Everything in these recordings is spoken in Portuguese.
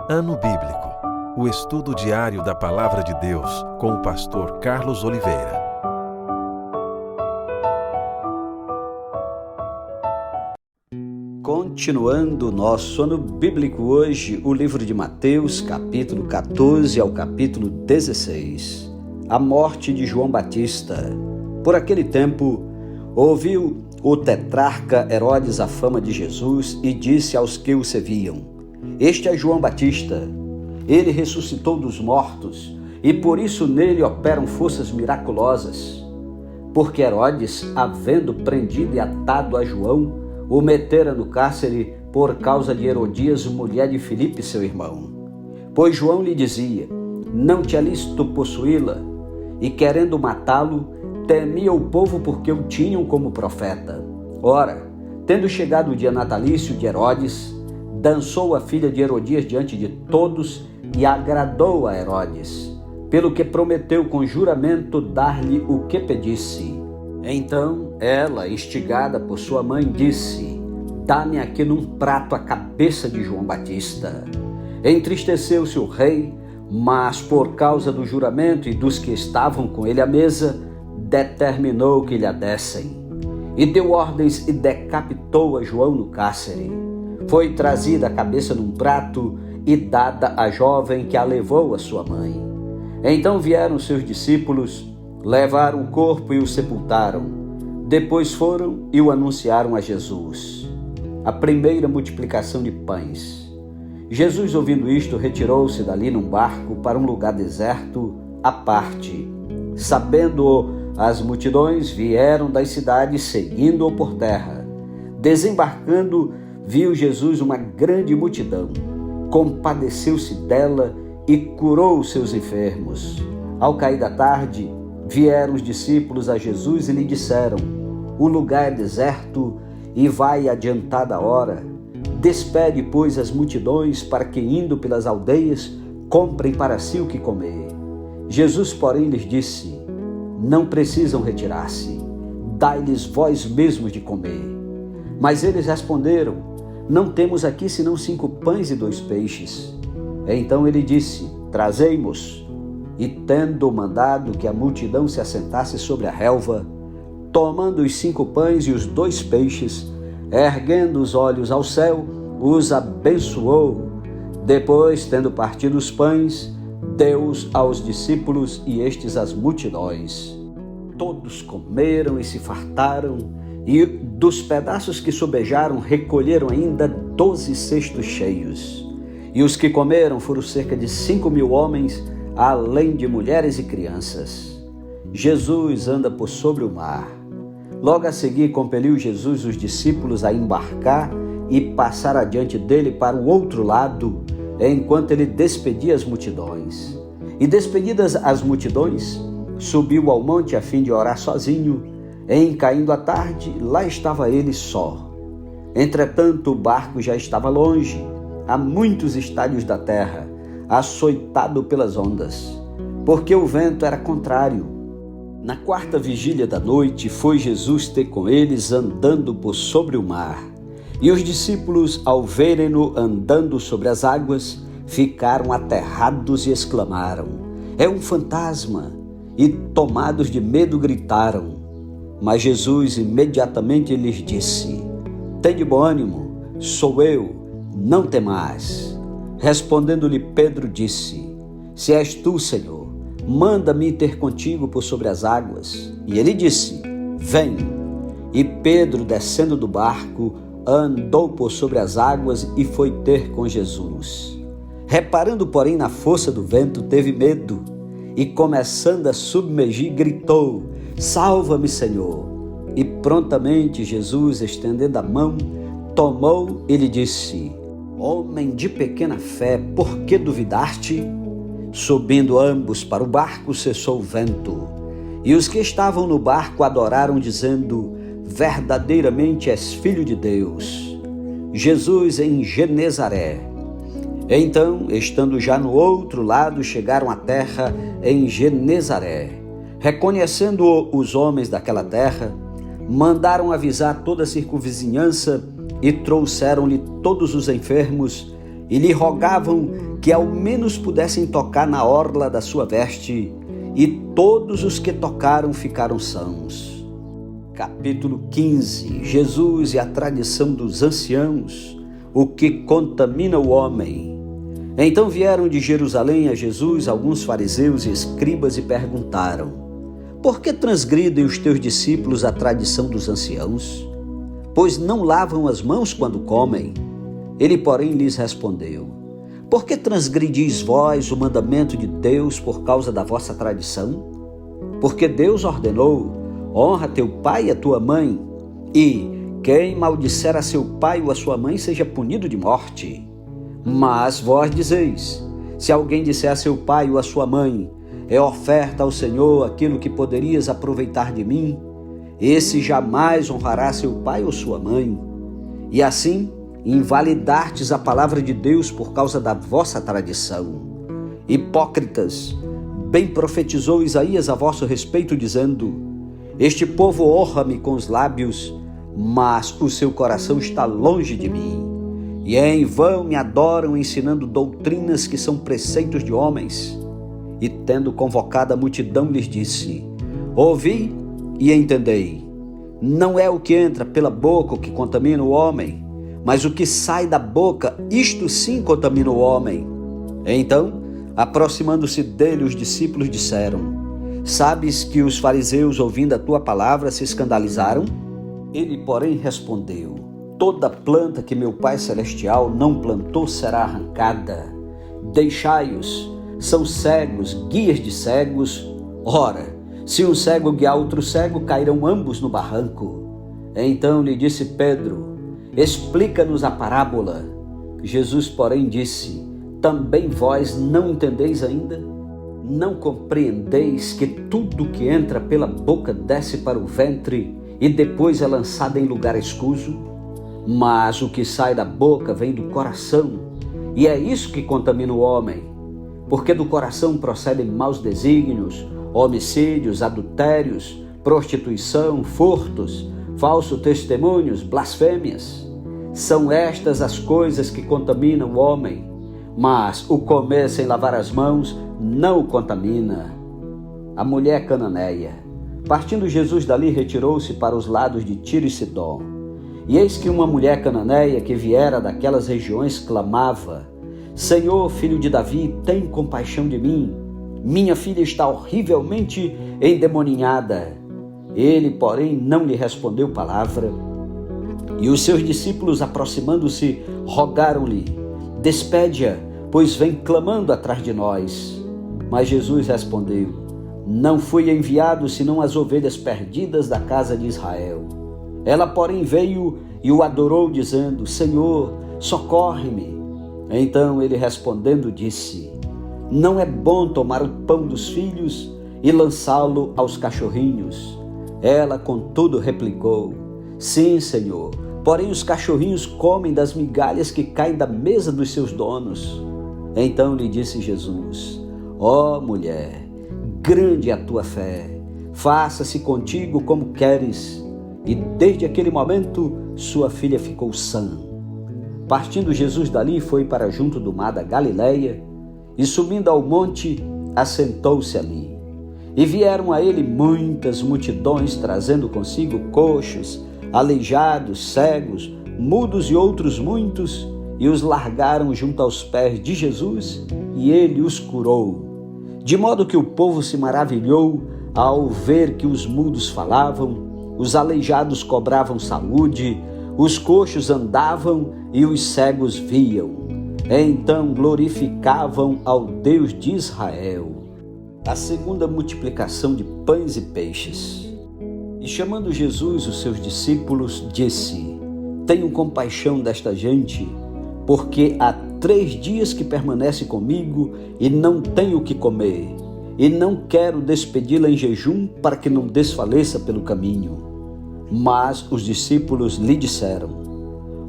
Ano Bíblico, o estudo diário da Palavra de Deus com o pastor Carlos Oliveira. Continuando nosso ano bíblico hoje, o livro de Mateus, capítulo 14 ao capítulo 16. A morte de João Batista. Por aquele tempo, ouviu o tetrarca Herodes a fama de Jesus e disse aos que o seguiam: Este é João Batista. Ele ressuscitou dos mortos e por isso nele operam forças miraculosas. Porque Herodes, havendo prendido e atado a João, o metera no cárcere por causa de Herodias, mulher de Filipe, seu irmão. Pois João lhe dizia: Não te é lícito possuí-la. E querendo matá-lo, temia o povo porque o tinham como profeta. Ora, tendo chegado o dia natalício de Herodes, dançou a filha de Herodias diante de todos e agradou a Herodes, pelo que prometeu com juramento dar-lhe o que pedisse. Então ela, instigada por sua mãe, disse: Dá-me aqui num prato a cabeça de João Batista. Entristeceu-se o rei, mas por causa do juramento e dos que estavam com ele à mesa, determinou que lhe a dessem. E deu ordens e decapitou a João no cárcere. Foi trazida a cabeça num prato e dada à jovem que a levou à sua mãe. Então vieram seus discípulos, levaram o corpo e o sepultaram. Depois foram e o anunciaram a Jesus. A primeira multiplicação de pães. Jesus, ouvindo isto, retirou-se dali num barco para um lugar deserto, à parte. Sabendo-o, as multidões vieram das cidades seguindo-o por terra. Desembarcando, viu Jesus uma grande multidão. Compadeceu-se dela e curou os seus enfermos. Ao cair da tarde, vieram os discípulos a Jesus e lhe disseram: O lugar é deserto e vai adiantada a hora. Despede, pois, as multidões para que, indo pelas aldeias, comprem para si o que comer. Jesus, porém, lhes disse: Não precisam retirar-se. Dai-lhes vós mesmos de comer. Mas eles responderam: Não temos aqui senão 5 pães e 2 peixes. Então ele disse: Trazei-mos. E tendo mandado que a multidão se assentasse sobre a relva, tomando os 5 pães e os 2 peixes, erguendo os olhos ao céu, os abençoou. Depois, tendo partido os pães, deu-os aos discípulos e estes às multidões. Todos comeram e se fartaram, e dos pedaços que sobejaram recolheram ainda 12 cestos cheios. E os que comeram foram cerca de 5.000 homens, além de mulheres e crianças. Jesus anda por sobre o mar. Logo a seguir compeliu Jesus os discípulos a embarcar e passar adiante dele para o outro lado, enquanto ele despedia as multidões. E despedidas as multidões, subiu ao monte a fim de orar sozinho. Em caindo a tarde, lá estava ele só. Entretanto, o barco já estava longe, a muitos estádios da terra, açoitado pelas ondas, porque o vento era contrário. Na 4ª vigília da noite, foi Jesus ter com eles andando por sobre o mar. E os discípulos, ao verem-no andando sobre as águas, ficaram aterrados e exclamaram: É um fantasma! E tomados de medo gritaram. Mas Jesus imediatamente lhes disse: Tende bom ânimo, sou eu, não temais. Respondendo-lhe Pedro disse: Se és tu, Senhor, manda-me ter contigo por sobre as águas. E ele disse: Vem. E Pedro, descendo do barco, andou por sobre as águas e foi ter com Jesus. Reparando, porém, na força do vento, teve medo e, começando a submergir, gritou: Salva-me, Senhor! E prontamente Jesus, estendendo a mão, tomou e lhe disse: Homem de pequena fé, por que duvidaste? Subindo ambos para o barco, cessou o vento. E os que estavam no barco adoraram, dizendo: Verdadeiramente és Filho de Deus. Jesus em Genezaré. Então, estando já no outro lado, chegaram à terra em Genezaré. Reconhecendo-o os homens daquela terra, mandaram avisar toda a circunvizinhança e trouxeram-lhe todos os enfermos e lhe rogavam que ao menos pudessem tocar na orla da sua veste, e todos os que tocaram ficaram sãos. Capítulo 15. Jesus e a tradição dos anciãos, o que contamina o homem. Então vieram de Jerusalém a Jesus alguns fariseus e escribas e perguntaram: por que transgridem os teus discípulos a tradição dos anciãos? Pois não lavam as mãos quando comem. Ele, porém, lhes respondeu: por que transgredis vós o mandamento de Deus por causa da vossa tradição? Porque Deus ordenou: honra teu pai e a tua mãe, e quem maldisser a seu pai ou a sua mãe seja punido de morte. Mas vós dizeis: se alguém disser a seu pai ou a sua mãe, é oferta ao Senhor aquilo que poderias aproveitar de mim, esse jamais honrará seu pai ou sua mãe. E assim invalidastes a palavra de Deus por causa da vossa tradição. Hipócritas, bem profetizou Isaías a vosso respeito, dizendo: este povo honra-me com os lábios, mas o seu coração está longe de mim. E em vão me adoram, ensinando doutrinas que são preceitos de homens. E tendo convocado a multidão, lhes disse: ouvi e entendei. Não é o que entra pela boca o que contamina o homem, mas o que sai da boca, isto sim contamina o homem. Então, aproximando-se dele, os discípulos disseram: sabes que os fariseus, ouvindo a tua palavra, se escandalizaram? Ele, porém, respondeu: toda planta que meu Pai Celestial não plantou será arrancada. Deixai-os, são cegos, guias de cegos. Ora, se um cego guiar outro cego, cairão ambos no barranco. Então lhe disse Pedro: explica-nos a parábola. Jesus, porém, disse: também vós não entendeis ainda? Não compreendeis que tudo que entra pela boca desce para o ventre e depois é lançado em lugar escuso? Mas o que sai da boca vem do coração, e é isso que contamina o homem. Porque do coração procedem maus desígnios, homicídios, adultérios, prostituição, furtos, falsos testemunhos, blasfêmias. São estas as coisas que contaminam o homem, mas o comer sem lavar as mãos não o contamina. A mulher cananeia. Partindo Jesus dali, retirou-se para os lados de Tiro e Sidom. E eis que uma mulher cananeia que viera daquelas regiões clamava: Senhor, filho de Davi, tem compaixão de mim. Minha filha está horrivelmente endemoninhada. Ele, porém, não lhe respondeu palavra. E os seus discípulos, aproximando-se, rogaram-lhe: despede-a, pois vem clamando atrás de nós. Mas Jesus respondeu: não fui enviado senão as ovelhas perdidas da casa de Israel. Ela, porém, veio e o adorou, dizendo: Senhor, socorre-me. Então ele, respondendo, disse: não é bom tomar o pão dos filhos e lançá-lo aos cachorrinhos. Ela, contudo, replicou: sim, Senhor, porém os cachorrinhos comem das migalhas que caem da mesa dos seus donos. Então lhe disse Jesus: ó mulher, grande é a tua fé, faça-se contigo como queres. E desde aquele momento sua filha ficou sã. Partindo Jesus dali, foi para junto do mar da Galileia, e subindo ao monte, assentou-se ali. E vieram a ele muitas multidões, trazendo consigo coxos, aleijados, cegos, mudos e outros muitos, e os largaram junto aos pés de Jesus, e ele os curou. De modo que o povo se maravilhou ao ver que os mudos falavam, os aleijados cobravam saúde, os coxos andavam e os cegos viam. Então glorificavam ao Deus de Israel. A segunda multiplicação de pães e peixes. E chamando Jesus os seus discípulos, disse: tenham compaixão desta gente, porque há 3 dias que permanece comigo e não tenho o que comer, e não quero despedi-la em jejum para que não desfaleça pelo caminho. Mas os discípulos lhe disseram: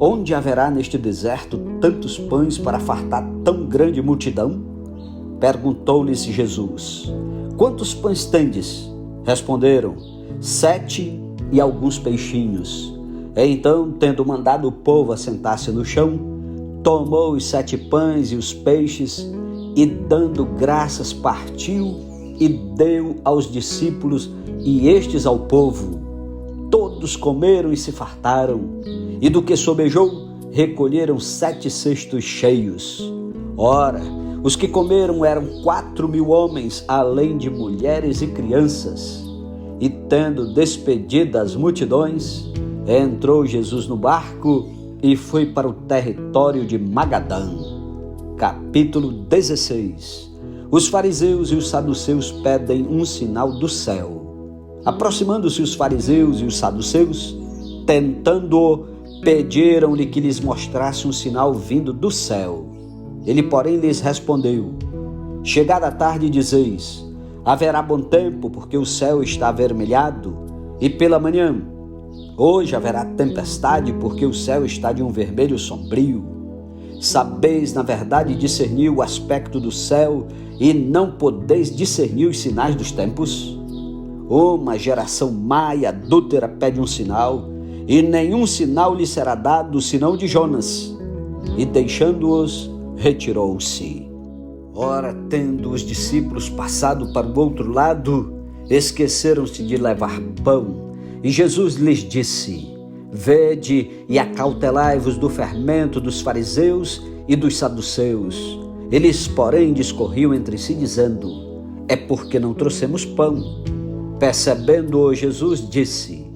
onde haverá neste deserto tantos pães para fartar tão grande multidão? Perguntou-lhes Jesus: quantos pães tendes? Responderam: 7 e alguns peixinhos. Então, tendo mandado o povo assentar-se no chão, tomou os 7 pães e os peixes e, dando graças, partiu e deu aos discípulos e estes ao povo. Todos comeram e se fartaram, e do que sobejou, recolheram 7 cestos cheios. Ora, os que comeram eram 4.000 homens, além de mulheres e crianças. E tendo despedido as multidões, entrou Jesus no barco e foi para o território de Magadã. Capítulo 16. Os fariseus e os saduceus pedem um sinal do céu. Aproximando-se os fariseus e os saduceus, tentando-o, pediram-lhe que lhes mostrasse um sinal vindo do céu. Ele, porém, lhes respondeu: chegada a tarde, dizeis: haverá bom tempo, porque o céu está avermelhado, e pela manhã: hoje haverá tempestade, porque o céu está de um vermelho sombrio. Sabeis, na verdade, discernir o aspecto do céu, e não podeis discernir os sinais dos tempos? Uma geração má e adúltera pede um sinal, e nenhum sinal lhe será dado, senão de Jonas. E deixando-os, retirou-se. Ora, tendo os discípulos passado para o outro lado, esqueceram-se de levar pão. E Jesus lhes disse: vede e acautelai-vos do fermento dos fariseus e dos saduceus. Eles, porém, discorriam entre si, dizendo: é porque não trouxemos pão. Percebendo-o, Jesus disse: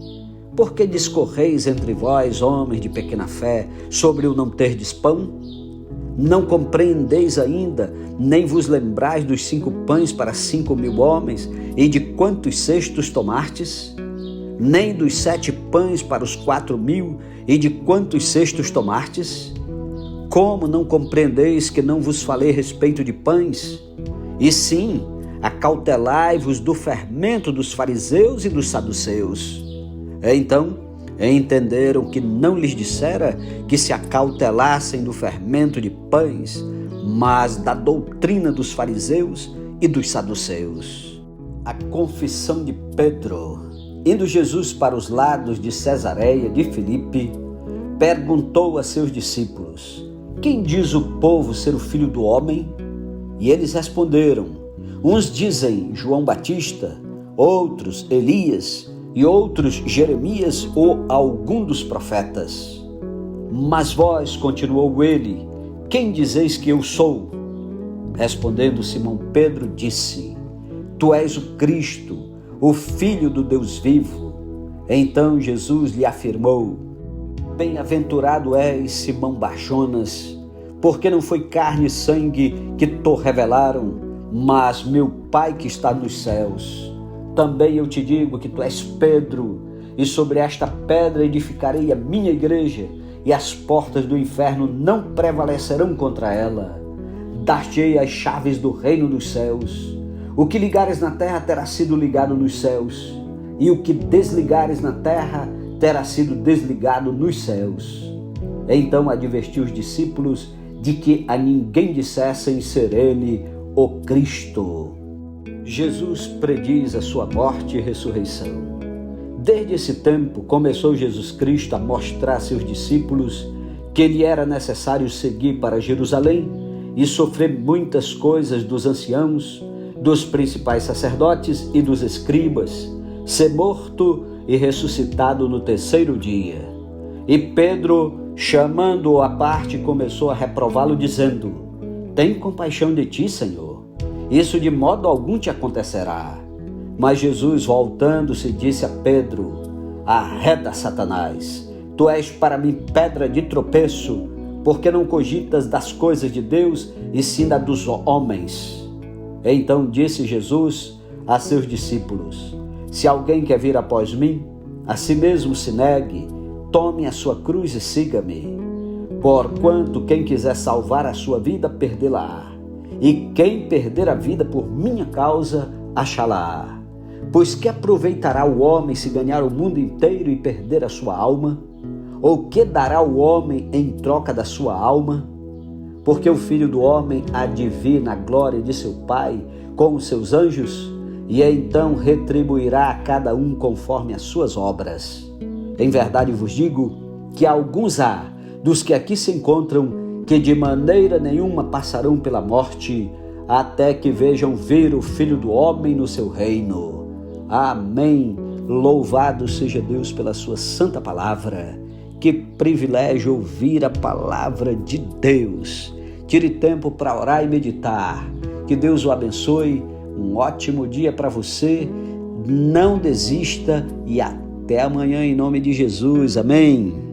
por que discorreis entre vós, homens de pequena fé, sobre o não terdes pão? Não compreendeis ainda, nem vos lembrais dos 5 pães para 5.000 homens, e de quantos cestos tomastes? Nem dos 7 pães para os 4.000, e de quantos cestos tomastes? Como não compreendeis que não vos falei a respeito de pães? E sim, acautelai-vos do fermento dos fariseus e dos saduceus. Então entenderam que não lhes dissera que se acautelassem do fermento de pães, mas da doutrina dos fariseus e dos saduceus. A confissão de Pedro. Indo Jesus para os lados de Cesareia de Filipe, perguntou a seus discípulos: quem diz o povo ser o Filho do Homem? E eles responderam: uns dizem João Batista, outros Elias, e outros Jeremias ou algum dos profetas. Mas vós, continuou ele, quem dizeis que eu sou? Respondendo Simão Pedro, disse: tu és o Cristo, o Filho do Deus vivo. Então Jesus lhe afirmou: bem-aventurado és, Simão Barjonas, porque não foi carne e sangue que te revelaram, mas meu Pai que está nos céus. Também eu te digo que tu és Pedro, e sobre esta pedra edificarei a minha igreja, e as portas do inferno não prevalecerão contra ela. Dar-te-ei as chaves do reino dos céus. O que ligares na terra terá sido ligado nos céus, e o que desligares na terra terá sido desligado nos céus. Então advertiu os discípulos de que a ninguém dissessem ser ele o Cristo. Jesus prediz a sua morte e ressurreição. Desde esse tempo, começou Jesus Cristo a mostrar a seus discípulos que lhe era necessário seguir para Jerusalém e sofrer muitas coisas dos anciãos, dos principais sacerdotes e dos escribas, ser morto e ressuscitado no 3º dia. E Pedro, chamando-o à parte, começou a reprová-lo, dizendo: tem compaixão de ti, Senhor. Isso de modo algum te acontecerá. Mas Jesus, voltando-se, disse a Pedro: arreda, Satanás, tu és para mim pedra de tropeço, porque não cogitas das coisas de Deus, e sim das dos homens. Então disse Jesus a seus discípulos: se alguém quer vir após mim, a si mesmo se negue, tome a sua cruz e siga-me. Porquanto quem quiser salvar a sua vida, perdê-la-á. E quem perder a vida por minha causa, achá-la-á. Pois que aproveitará o homem se ganhar o mundo inteiro e perder a sua alma? Ou que dará o homem em troca da sua alma? Porque o Filho do Homem há de vir na glória de seu Pai com os seus anjos, e então retribuirá a cada um conforme as suas obras. Em verdade vos digo que alguns há dos que aqui se encontram que de maneira nenhuma passarão pela morte, até que vejam vir o Filho do Homem no seu reino. Amém. Louvado seja Deus pela sua santa palavra. Que privilégio ouvir a palavra de Deus. Tire tempo para orar e meditar. Que Deus o abençoe. Um ótimo dia para você. Não desista e até amanhã em nome de Jesus. Amém.